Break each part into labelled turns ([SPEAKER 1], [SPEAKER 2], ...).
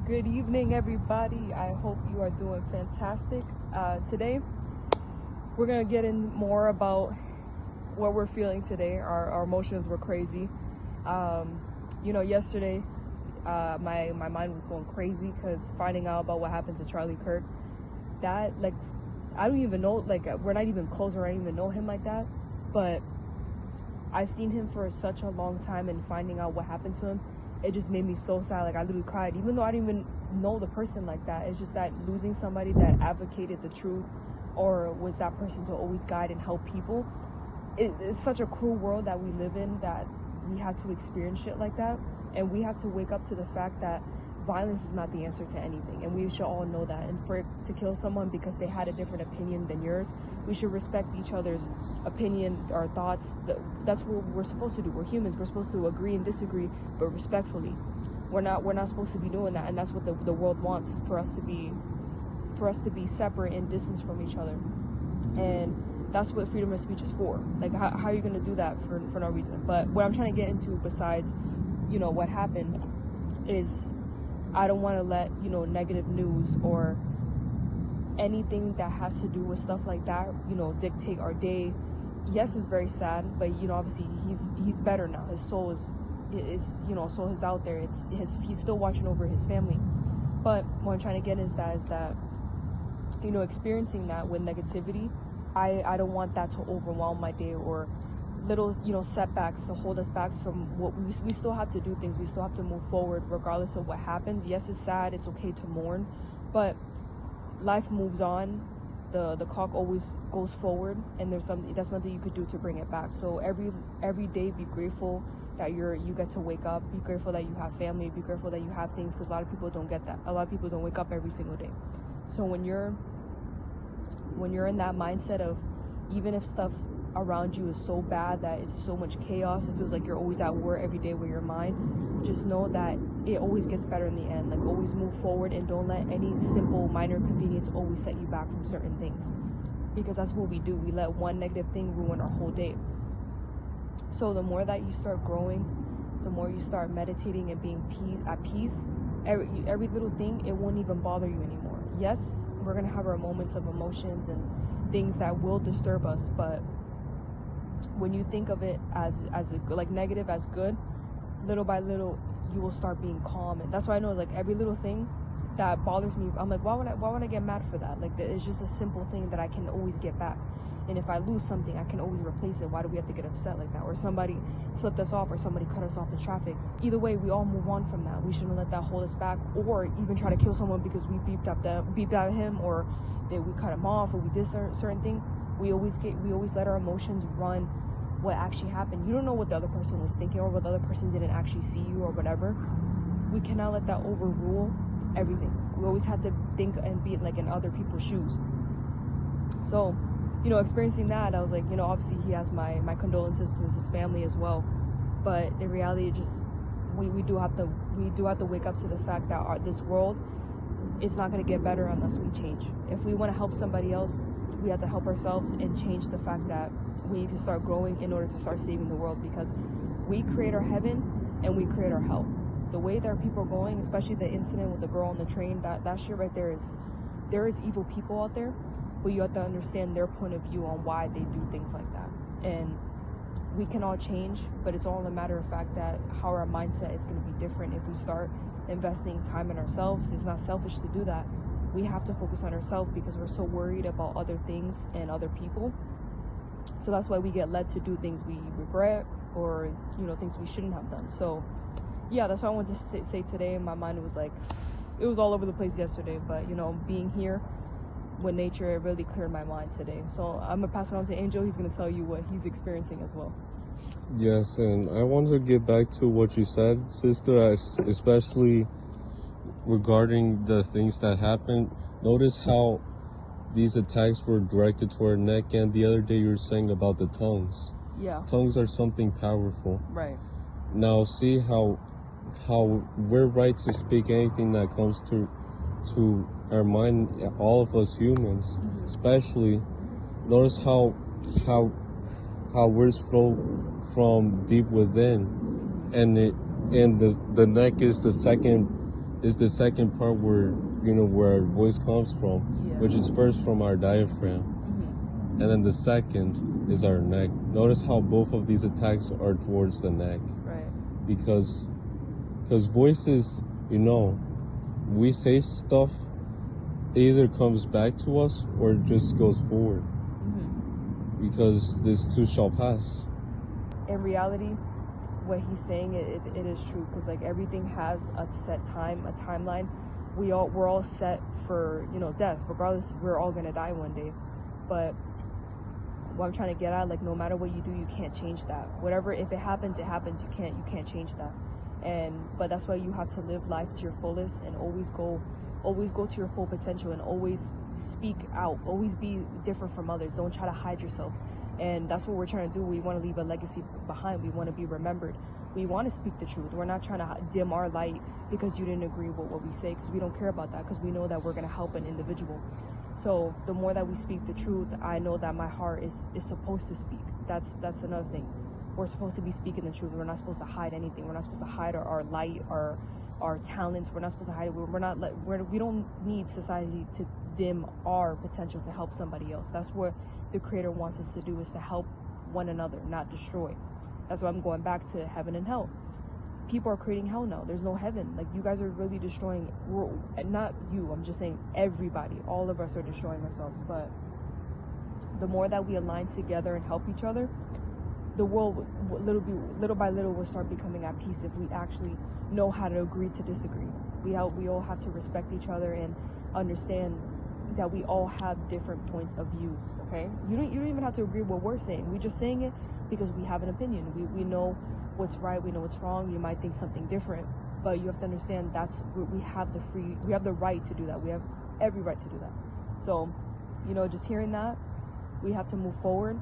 [SPEAKER 1] Good evening, everybody. I hope you are doing fantastic. Today, we're gonna get in more about what we're feeling today. Our emotions were crazy. Yesterday, my mind was going crazy because finding out about what happened to Charlie Kirk, that, like, I don't even know, like, we're not even close, or I don't even know him like that, but I've seen him for such a long time, and finding out what happened to him, it just made me so sad. Like, I literally cried, even though I didn't even know the person like that. It's just that losing somebody that advocated the truth, or was that person to always guide and help people. It's such a cruel world that we live in, that we have to experience shit like that, and we have to wake up to the fact that violence is not the answer to anything, and we should all know that. And for it to kill someone because they had a different opinion than yours, we should respect each other's opinion, our thoughts. That's what we're supposed to do. We're humans. We're supposed to agree and disagree, but respectfully. We're not supposed to be doing that, and that's what the world wants for us to be separate and distanced from each other. And that's what freedom of speech is for. Like, how are you going to do that for no reason? But what I'm trying to get into, besides what happened, is I don't want to let negative news or anything that has to do with stuff like that dictate our day. Yes, it's very sad, but obviously he's better now. His soul is out there. He's still watching over his family. But what I'm trying to get is that experiencing that with negativity, I don't want that to overwhelm my day, or little setbacks to hold us back from what we still have to do things. We still have to move forward regardless of what happens. Yes, it's sad, it's okay to mourn, but life moves on. The clock always goes forward, and that's nothing you could do to bring it back. So every day, be grateful that you get to wake up. Be grateful that you have family. Be grateful that you have things, because a lot of people don't get that. A lot of people don't wake up every single day. So when you're in that mindset of, even if stuff around you is so bad that it's so much chaos, it feels like you're always at war every day with your mind, just know that it always gets better in the end. Like, always move forward, and don't let any simple minor inconvenience always set you back from certain things, because that's what we do. We let one negative thing ruin our whole day. So the more that you start growing, the more you start meditating and being at peace, every little thing, it won't even bother you anymore. Yes, we're gonna have our moments of emotions and things that will disturb us, but when you think of it as like negative as good, little by little you will start being calm. And that's why I know, like, every little thing that bothers me, I'm like, why would I get mad for that? Like, it's just a simple thing that I can always get back. And if I lose something, I can always replace it. Why do we have to get upset like that? Or somebody flipped us off, or somebody cut us off in traffic. Either way, we all move on from that. We shouldn't let that hold us back, or even try to kill someone because we beeped at him, or that we cut him off, or we did certain thing. We always let our emotions run what actually happened. You don't know what the other person was thinking, or what the other person didn't actually see you, or whatever. We cannot let that overrule everything. We always have to think and be like in other people's shoes. So, experiencing that, I was like, obviously he has my condolences to his family as well. But in reality, it just, we do have to wake up to the fact that this world is not going to get better unless we change. If we want to help somebody else, we have to help ourselves and change the fact that we need to start growing in order to start saving the world, because we create our heaven and we create our hell. The way that people are going, especially the incident with the girl on the train, that shit right there is evil people out there, but you have to understand their point of view on why they do things like that. And we can all change, but it's all a matter of fact that how our mindset is going to be different if we start investing time in ourselves. It's not selfish to do that. We have to focus on ourselves because we're so worried about other things and other people. So that's why we get led to do things we regret, or things we shouldn't have done. So yeah, that's what I wanted to say today. My mind was like, it was all over the place yesterday, but being here with nature, it really cleared my mind today. So I'm gonna pass it on to Angel. He's gonna tell you what he's experiencing as well.
[SPEAKER 2] Yes, and I want to get back to what you said, sister, especially regarding the things that happened. Notice how these attacks were directed to our neck, and the other day you were saying about the tongues.
[SPEAKER 1] Yeah.
[SPEAKER 2] Tongues are something powerful.
[SPEAKER 1] Right.
[SPEAKER 2] Now see how we're right to speak anything that comes to our mind, all of us humans, especially. Notice how words flow from deep within, and the neck is the second is the second part where, you know, where our voice comes from,
[SPEAKER 1] Yeah.
[SPEAKER 2] which is first from our diaphragm. And then the second is our neck. Notice how both of these attacks are towards the neck.
[SPEAKER 1] Right.
[SPEAKER 2] Because voices, you know, we say stuff, it either comes back to us or it just goes forward. Because this too shall pass.
[SPEAKER 1] In reality, what he's saying, it is true, because like everything has a set time, a timeline. We're all set for, you know, death. Regardless, we're all gonna die one day. But what I'm trying to get at, like, no matter what you do, you can't change that. Whatever, if it happens, it happens. You can't change that. But that's why you have to live life to your fullest and always go to your full potential and always speak out. Always be different from others. Don't try to hide yourself. And that's what we're trying to do. We want to leave a legacy behind. We want to be remembered. We want to speak the truth. We're not trying to dim our light because you didn't agree with what we say, because we don't care about that, because we know that we're going to help an individual. So the more that we speak the truth, I know that my heart is supposed to speak. That's another thing. We're supposed to be speaking the truth. We're not supposed to hide anything. We're not supposed to hide our light, our talents. We're not supposed to hide it. We don't need society to dim our potential to help somebody else. That's what the Creator wants us to do, is to help one another, not destroy. That's why I'm going back to heaven and hell. People are creating hell now. There's no heaven. Like, you guys are really destroying, not you, I'm just saying everybody, all of us are destroying ourselves. But the more that we align together and help each other, the world little by little will start becoming at peace, if we actually know how to agree to disagree. We all have to respect each other and understand that we all have different points of views. Okay, you don't even have to agree with what we're saying. We're just saying it because we have an opinion. We know what's right, we know what's wrong. You might think something different, but you have to understand we have the right to do that. We have every right to do that. So, you know, just hearing that, we have to move forward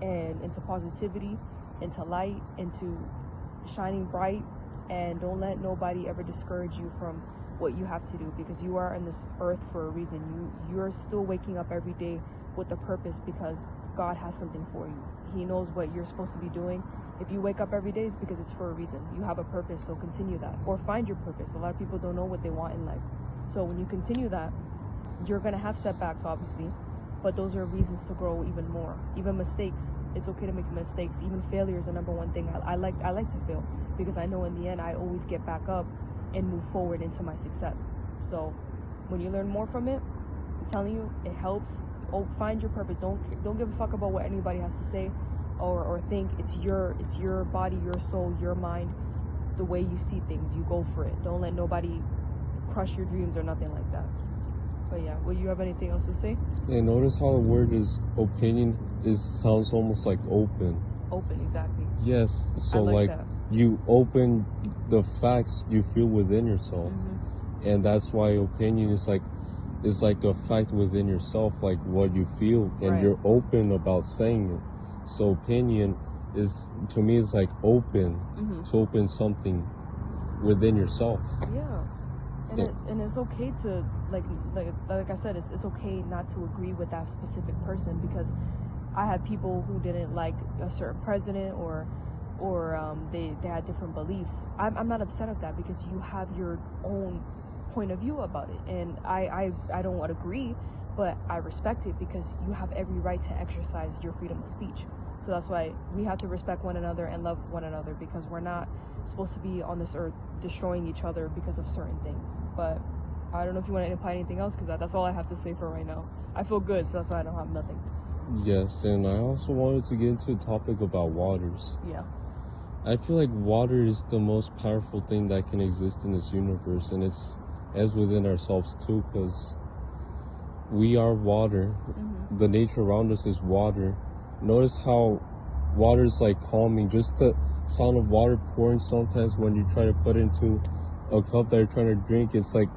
[SPEAKER 1] and into positivity, into light, into shining bright, and don't let nobody ever discourage you from what you have to do, because you are on this earth for a reason. You're still waking up every day with a purpose, because God has something for you. He knows what you're supposed to be doing. If you wake up every day, it's because it's for a reason. You have a purpose, so continue that, or find your purpose. A lot of people don't know what they want in life. So when you continue that, you're gonna have setbacks, obviously, but those are reasons to grow even more. Even mistakes, it's okay to make mistakes. Even failure is the number one thing. I like to fail, because I know in the end I always get back up and move forward into my success. So when you learn more from it, I'm telling you, it helps. Find your purpose. Don't give a fuck about what anybody has to say or think. It's your body, your soul, your mind, the way you see things. You go for it. Don't let nobody crush your dreams or nothing like that. But yeah, will you have anything else to say?
[SPEAKER 2] Yeah, notice how the word is opinion sounds almost like open.
[SPEAKER 1] Open, exactly.
[SPEAKER 2] Yes, so
[SPEAKER 1] like that.
[SPEAKER 2] You open the facts you feel within yourself. And that's why opinion is like a fact within yourself, like what you feel, and
[SPEAKER 1] Right.
[SPEAKER 2] you're open about saying it. So opinion is, to me, is like open to open something within yourself.
[SPEAKER 1] Yeah. And it's okay to like I said, it's okay not to agree with that specific person, because I had people who didn't like a certain president or they had different beliefs. I'm not upset at that, because you have your own point of view about it, and I don't want to agree, but I respect it, because you have every right to exercise your freedom of speech. So that's why we have to respect one another and love one another, because we're not supposed to be on this earth destroying each other because of certain things. But I don't know if you want to imply anything else, because that's all I have to say for right now. I feel good, so that's why I don't have nothing.
[SPEAKER 2] Yes, and I also wanted to get into a topic about waters.
[SPEAKER 1] Yeah.
[SPEAKER 2] I feel like water is the most powerful thing that can exist in this universe, and it's as within ourselves too, because we are water. The nature around us is water. Notice how water is like calming. Just the sound of water pouring, sometimes when you try to put into a cup that you're trying to drink, it's like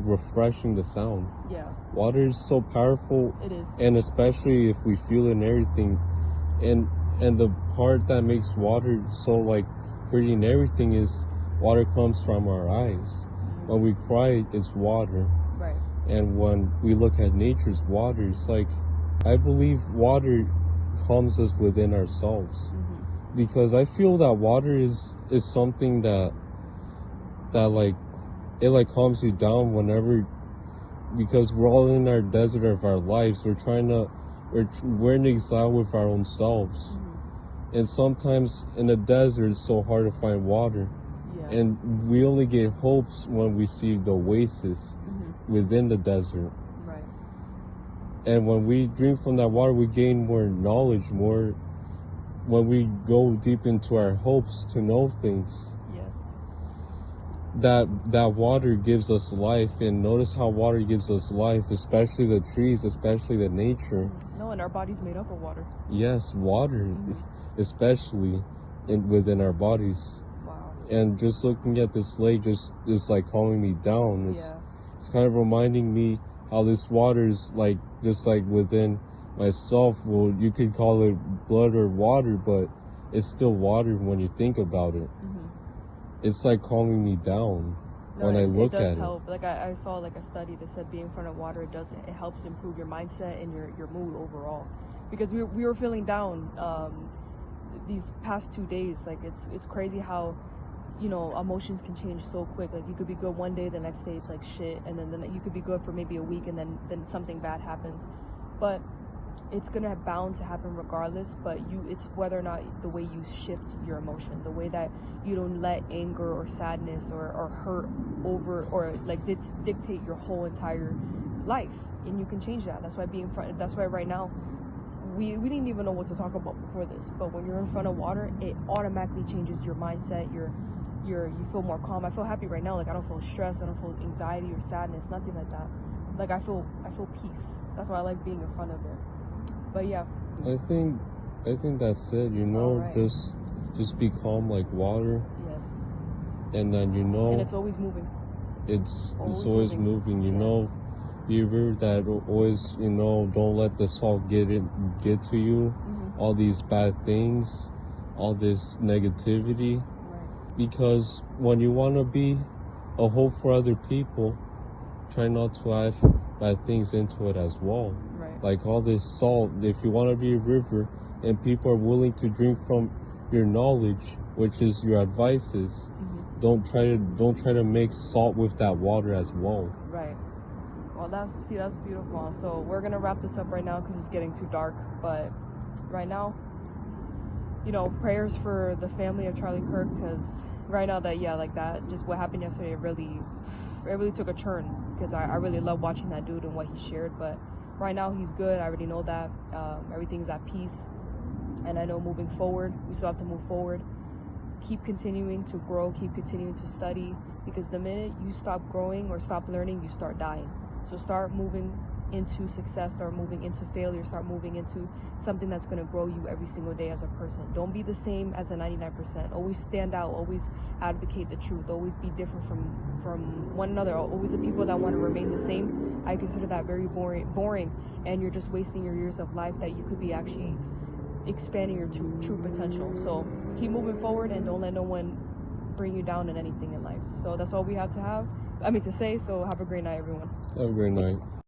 [SPEAKER 2] refreshing, the sound.
[SPEAKER 1] Yeah.
[SPEAKER 2] Water is so powerful.
[SPEAKER 1] It is.
[SPEAKER 2] And especially if we feel it in everything. And the part that makes water so like pretty in everything is water comes from our eyes. When we cry, it's water.
[SPEAKER 1] Right.
[SPEAKER 2] And when we look at nature's water, it's like, I believe water calms us within ourselves. Because I feel that water is something that like it like calms you down whenever, because we're all in our desert of our lives. We're in exile with our own selves. And sometimes in the desert, it's so hard to find water.
[SPEAKER 1] Yeah.
[SPEAKER 2] And we only get hopes when we see the oasis within the desert.
[SPEAKER 1] Right.
[SPEAKER 2] And when we drink from that water, we gain more knowledge, more, when we go deep into our hopes to know things.
[SPEAKER 1] Yes.
[SPEAKER 2] That water gives us life. And notice how water gives us life, especially the trees, especially the nature.
[SPEAKER 1] No, and our body's made up of water.
[SPEAKER 2] Yes, water, especially within our bodies.
[SPEAKER 1] Wow.
[SPEAKER 2] And just looking at this lake just is like calming me down. It's kind of reminding me how this water is like, just like within myself. Well, you could call it blood or water, but it's still water when you think about it. It's like calming me down when I look at it.
[SPEAKER 1] It does help. Like I saw like a study that said being in front of water, it helps improve your mindset and your mood overall. Because we were feeling down these past 2 days. Like it's crazy how, you know, emotions can change so quick. Like you could be good one day, the next day it's like shit, and then you could be good for maybe a week, and then something bad happens. But it's gonna bound to happen regardless. But it's whether or not the way you shift your emotion, the way that you don't let anger or sadness or hurt over or like dictate your whole entire life, and you can change that. That's why that's why right now we didn't even know what to talk about before this, but when you're in front of water, it automatically changes your mindset. You feel more calm. I feel happy right now. Like I don't feel stressed. I don't feel anxiety or sadness. Nothing like that. Like I feel peace. That's why I like being in front of it. But yeah.
[SPEAKER 2] I think that's it. You know,
[SPEAKER 1] right.
[SPEAKER 2] just be calm like water.
[SPEAKER 1] Yes.
[SPEAKER 2] And then
[SPEAKER 1] And it's always moving.
[SPEAKER 2] It's always moving. You know, be a river that always, you know, don't let the salt get to you. All these bad things, all this negativity. Because when you want to be a hope for other people, try not to add bad things into it as well.
[SPEAKER 1] Right.
[SPEAKER 2] Like all this salt, if you want to be a river and people are willing to drink from your knowledge, which is your advices, don't try to mix salt with that water as well.
[SPEAKER 1] Right. Well, that's beautiful. So we're gonna wrap this up right now because it's getting too dark. But right now, you know, prayers for the family of Charlie Kirk, because right now that just what happened yesterday, it really took a turn, because I really love watching that dude and what he shared. But right now he's good. I already know that everything's at peace, and I know moving forward we still have to move forward, keep continuing to grow, keep continuing to study, because the minute you stop growing or stop learning, you start dying. So start moving into success, start moving into failure, start moving into something that's going to grow you every single day as a person. Don't be the same as the 99%. Always stand out, always advocate the truth, always be different from one another. Always the people that want to remain the same, I consider that very boring, and you're just wasting your years of life that you could be actually expanding your true potential. So keep moving forward and don't let no one bring you down in anything in life. So that's all we have to say. So have a great night, everyone.
[SPEAKER 2] Have a great night.